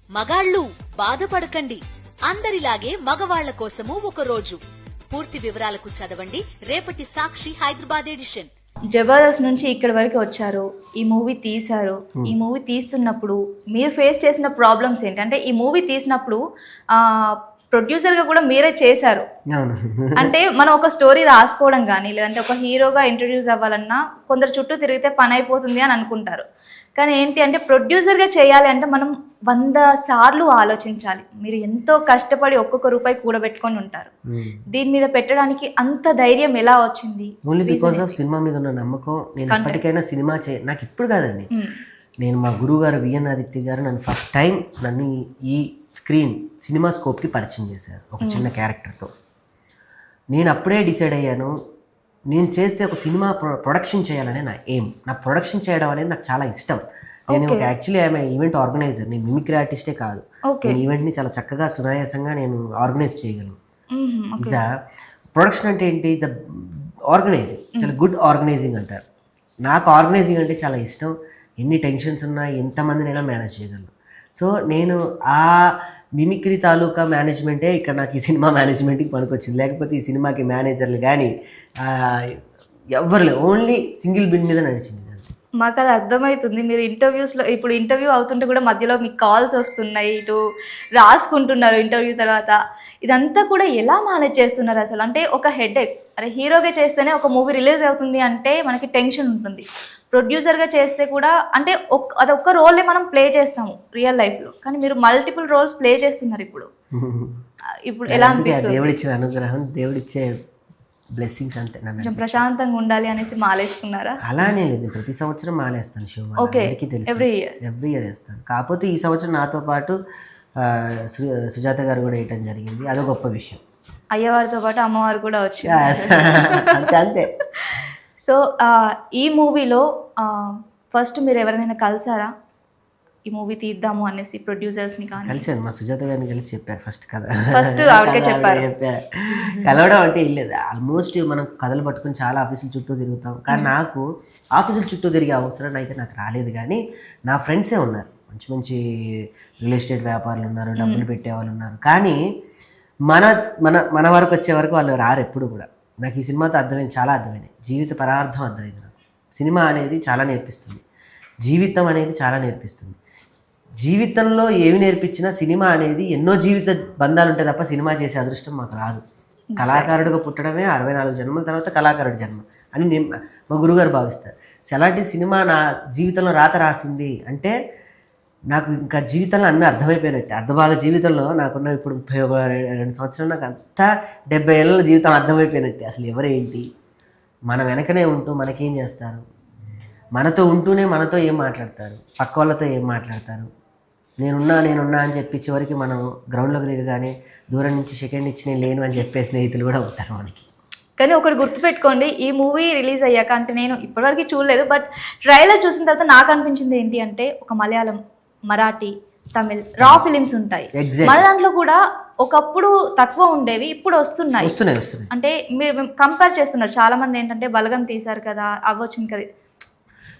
మగాళ్ళు బాధపడకండి, అందరిలాగే మగవాళ్ల కోసము ఒక రోజు. పూర్తి వివరాలకు చదవండి రేపటి సాక్షి హైదరాబాద్ ఎడిషన్. జబర్దస్త్ నుంచి ఇక్కడి వరకు వచ్చారు, ఈ మూవీ తీశారు. ఈ మూవీ తీస్తున్నప్పుడు మీరు ఫేస్ చేసిన ప్రాబ్లమ్స్ ఏంటి? అంటే ఈ మూవీ తీసినప్పుడు ప్రొడ్యూసర్గా కూడా మీరే చేశారు. అంటే మనం ఒక స్టోరీ రాసుకోవడం కానీ లేదంటే ఒక హీరోగా ఇంట్రడ్యూస్ అవ్వాలన్నా కొందరు చుట్టూ తిరిగితే పని అయిపోతుంది అని అనుకుంటారు. కానీ ఏంటి అంటే ప్రొడ్యూసర్గా చేయాలి అంటే మనం 100 సార్లు ఆలోచించాలి. మీరు ఎంతో కష్టపడి ఒక్కొక్క రూపాయి కూడబెట్టుకొని ఉంటారు. దీని మీద పెట్టడానికి అంత ధైర్యం ఎలా వచ్చింది? ఓన్లీ బికాస్ ఆఫ్ సినిమా మీద ఉన్న నమ్మకం. నేను ఎప్పటికైనా సినిమా నాకు ఇప్పుడు కాదండి, నేను మా గురువు గారు విఎన్ ఆదిత్య గారు నన్ను ఫస్ట్ టైం నన్ను ఈ సినిమా స్కోప్కి పరిచయం చేశారు ఒక చిన్న క్యారెక్టర్తో. నేను అప్పుడే డిసైడ్ అయ్యాను, నేను చేస్తే ఒక సినిమా ప్రొడక్షన్ చేయాలనే నా ఎయిమ్. నా ప్రొడక్షన్ చేయడం అనేది నాకు చాలా ఇష్టం. నేను యాక్చువల్లీ ఐఎమ్ ఈవెంట్ ఆర్గనైజర్. నేను మిమిక్రీ ఆర్టిస్టే కాదు, నేను ఈవెంట్ని చాలా చక్కగా సునాయాసంగా నేను ఆర్గనైజ్ చేయగలను. ఇట్స్ ప్రొడక్షన్ అంటే ఏంటి? ద ఆర్గనైజింగ్, చాలా గుడ్ ఆర్గనైజింగ్ అంటారు. నాకు ఆర్గనైజింగ్ అంటే చాలా ఇష్టం. ఎన్ని టెన్షన్స్ ఉన్నా ఎంతమందినైనా మేనేజ్ చేయగలను. సో నేను ఆ మిమిక్రీ తాలూకా మేనేజ్మెంటే ఇక్కడ నాకు ఈ సినిమా మేనేజ్మెంట్కి పనికొచ్చింది. లేకపోతే ఈ సినిమాకి మేనేజర్లు కానీ ఎవ్వరు లేవు, ఓన్లీ సింగిల్ బిన్ మీద నడిచింది. మాకు అది అర్థమవుతుంది. మీరు ఇంటర్వ్యూస్లో ఇప్పుడు ఇంటర్వ్యూ అవుతుంటే కూడా మధ్యలో మీకు కాల్స్ వస్తున్నాయి, ఇటు రాసుకుంటున్నారు ఇంటర్వ్యూ తర్వాత. ఇదంతా కూడా ఎలా మేనేజ్ చేస్తున్నారు అసలు? అంటే ఒక హెడేక్. అరే హీరోగా చేస్తేనే ఒక మూవీ రిలీజ్ అవుతుంది అంటే మనకి టెన్షన్ ఉంటుంది. ప్రొడ్యూసర్గా చేస్తే కూడా అంటే అదొక్క రోలే మనం ప్లే చేస్తాము రియల్ లైఫ్లో, కానీ మీరు మల్టిపుల్ రోల్స్ ప్లే చేస్తున్నారు. ఇప్పుడు ఎలా అనిపిస్తుంది? దేవుడిచ్చే అనుగ్రహం, దేవుడిచ్చే బ్లెస్సింగ్స్ అంతే. కొంచెం ప్రశాంతంగా ఉండాలి అనేసి మాలేసుకున్నారా? అలానే లేదు, ప్రతి సంవత్సరం మాలేస్తాను శివమాల. అందరికీ తెలుసు, ఎవ్రీ ఇయర్ వేస్తాను. కాకపోతే ఈ సంవత్సరం నాతో పాటు సుజాత గారు కూడా వేయటం జరిగింది. అదో గొప్ప విషయం. అయ్యవారితో పాటు అమ్మవారు కూడా వచ్చారు. అంతే. సో ఈ మూవీలో ఫస్ట్ మీరు ఎవరైనా కలిసారా ఈ మూవీ తీద్దాము అనేసి? ప్రొడ్యూసర్స్ని కానీ కలిసాను, మా సుజాత గారిని కలిసి చెప్పారు ఫస్ట్ కథ. ఫస్ట్ ఆవిడకే చెప్పారు. కలవడం అంటే ఏం లేదు, ఆల్మోస్ట్ మనం కథలు పట్టుకుని చాలా ఆఫీసుల చుట్టూ తిరుగుతాం. కానీ నాకు ఆఫీసుల చుట్టూ తిరిగే అవసరం అయితే నాకు రాలేదు. కానీ నా ఫ్రెండ్సే ఉన్నారు, మంచి మంచి రియల్ ఎస్టేట్ వ్యాపారులు ఉన్నారు, డబ్బులు పెట్టే వాళ్ళు ఉన్నారు. కానీ మన మన మన వరకు వచ్చే వరకు వాళ్ళు రారు ఎప్పుడు కూడా. నాకు ఈ సినిమాతో అర్థమైంది, చాలా అర్థమైంది. జీవిత పరార్థం అర్థమైంది నాకు. సినిమా అనేది చాలా నేర్పిస్తుంది, జీవితం అనేది చాలా నేర్పిస్తుంది. జీవితంలో ఏమి నేర్పించినా సినిమా అనేది ఎన్నో జీవిత బంధాలు ఉంటాయి తప్ప సినిమా చేసే అదృష్టం మాకు రాదు. కళాకారుడిగా పుట్టడమే 64 జన్మల తర్వాత కళాకారుడి జన్మ అని నేను మా గురుగారు భావిస్తారు. అలాంటి సినిమా నా జీవితంలో రాత రాసింది అంటే నాకు ఇంకా జీవితంలో అన్నీ అర్థమైపోయినట్టే. అర్ధభాగ జీవితంలో నాకున్న ఇప్పుడు 32 సంవత్సరాలు నాకు అంతా 70 ఏళ్ళ జీవితం అర్థమైపోయినట్టే. అసలు ఎవరేంటి, మన వెనకనే ఉంటూ మనకేం చేస్తారు, మనతో ఉంటూనే మనతో ఏం మాట్లాడతారు, పక్క వాళ్ళతో ఏం మాట్లాడతారు, నేనున్నా అని చెప్పి చివరికి మనం గ్రౌండ్లోకి దిగగానే దూరం నుంచి సెకండ్ ఇచ్చి నేను లేను అని చెప్పే స్నేహితులు కూడా ఉంటారు మనకి. కానీ ఒకటి గుర్తుపెట్టుకోండి, ఈ మూవీ రిలీజ్ అయ్యాక, అంటే నేను ఇప్పటివరకు చూడలేదు, బట్ ట్రైలర్ చూసిన తర్వాత నాకు అనిపించింది ఏంటి అంటే ఒక మలయాళం, మరాఠీ, తమిళ్ రా ఫిలిమ్స్ ఉంటాయి. మన దాంట్లో కూడా ఒకప్పుడు తక్కువ ఉండేవి, ఇప్పుడు వస్తున్నాయి. అంటే మీరు కంపేర్ చేస్తున్నారు. చాలా మంది ఏంటంటే బలగం తీశారు కదా, అవ్వచ్చింది కదా,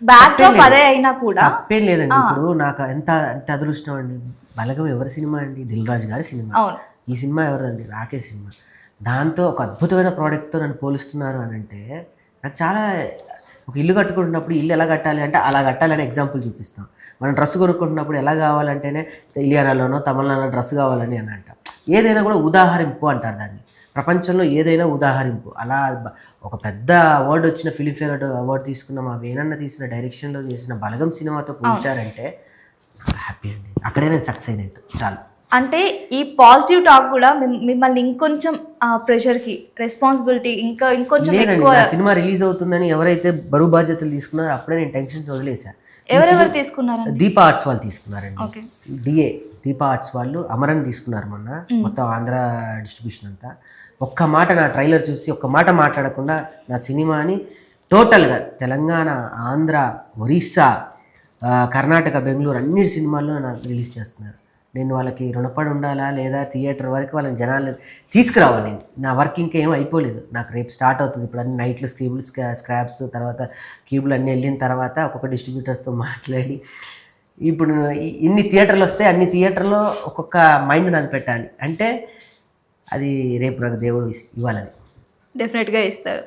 బ్యాక్ డ్రాప్ అదే అయినా కూడా తప్పేం లేదండి. ఇప్పుడు నాకు ఎంత అదృష్టం అండి. బలగం ఎవరి సినిమా అండి? దిల్ రాజు గారి సినిమా. ఈ సినిమా ఎవరిదండి? రాకేష్ సినిమా. దాంతో ఒక అద్భుతమైన ప్రోడక్ట్తో నన్ను పోలుస్తున్నారు అని అంటే నాకు చాలా, ఒక ఇల్లు కట్టుకుంటున్నప్పుడు ఇల్లు ఎలా కట్టాలి అంటే అలా కట్టాలని ఎగ్జాంపుల్ చూపిస్తాం. మనం డ్రెస్ కొనుక్కుంటున్నప్పుడు ఎలా కావాలంటేనే ఇలియానాలోనో తమిళనాడులో డ్రెస్ కావాలని అని అంట. ఏదైనా కూడా ఉదాహరింపు అంటారు దాన్ని. ప్రపంచంలో ఏదైనా ఉదాహరింపు. అలా ఒక పెద్ద అవార్డు వచ్చిన ఫిలింఫేర్ అవార్డు తీసుకున్న మా వేణన్న తీసిన డైరెక్షన్లో చేసిన బలగం సినిమాతో పోల్చారంటే హ్యాపీ అండి. అక్కడే నేను సక్సెస్ అయినట్టు చాలు. అంటే ఈ పాజిటివ్ టాక్ కూడా మిమ్మల్ని ఇంకొంచెం ప్రెషర్కి, రెస్పాన్సిబిలిటీ ఇంకొంచెం ఎక్కువ. సినిమా రిలీజ్ అవుతుందని ఎవరైతే బరువు బాధ్యతలు తీసుకున్నారో అప్పుడే నేను టెన్షన్స్ వదిలేశాను. ఎవరెవరు తీసుకున్నారు? దీపా ఆర్ట్స్ వాళ్ళు తీసుకున్నారండి. దీపా ఆర్ట్స్ వాళ్ళు అమరన్ తీసుకున్నారు మొన్న, మొత్తం ఆంధ్ర డిస్ట్రిబ్యూషన్ అంతా. ఒక్క మాట నా ట్రైలర్ చూసి ఒక్క మాట మాట్లాడకుండా నా సినిమాని టోటల్గా తెలంగాణ, ఆంధ్ర, ఒరిస్సా, కర్ణాటక, బెంగళూరు అన్ని సినిమాల్లో నాకు రిలీజ్ చేస్తున్నారు. నేను వాళ్ళకి రుణపడి ఉండాలా లేదా థియేటర్ వరకు వాళ్ళని జనాలు తీసుకురావాలి. నా వర్క్ ఇంకా ఏం అయిపోలేదు, నాకు రేపు స్టార్ట్ అవుతుంది. ఇప్పుడు అన్ని నైట్లు స్క్రాప్స్ తర్వాత క్యూబ్లు అన్నీ వెళ్ళిన తర్వాత ఒక్కొక్క డిస్ట్రిబ్యూటర్స్తో మాట్లాడి ఇప్పుడు ఇన్ని థియేటర్లు వస్తే అన్ని థియేటర్లో ఒక్కొక్క మైండ్ నాది పెట్టాలి అంటే అది రేపు నాకు దేవుడు ఇవ్వాలని. డెఫినెట్గా ఇస్తారు.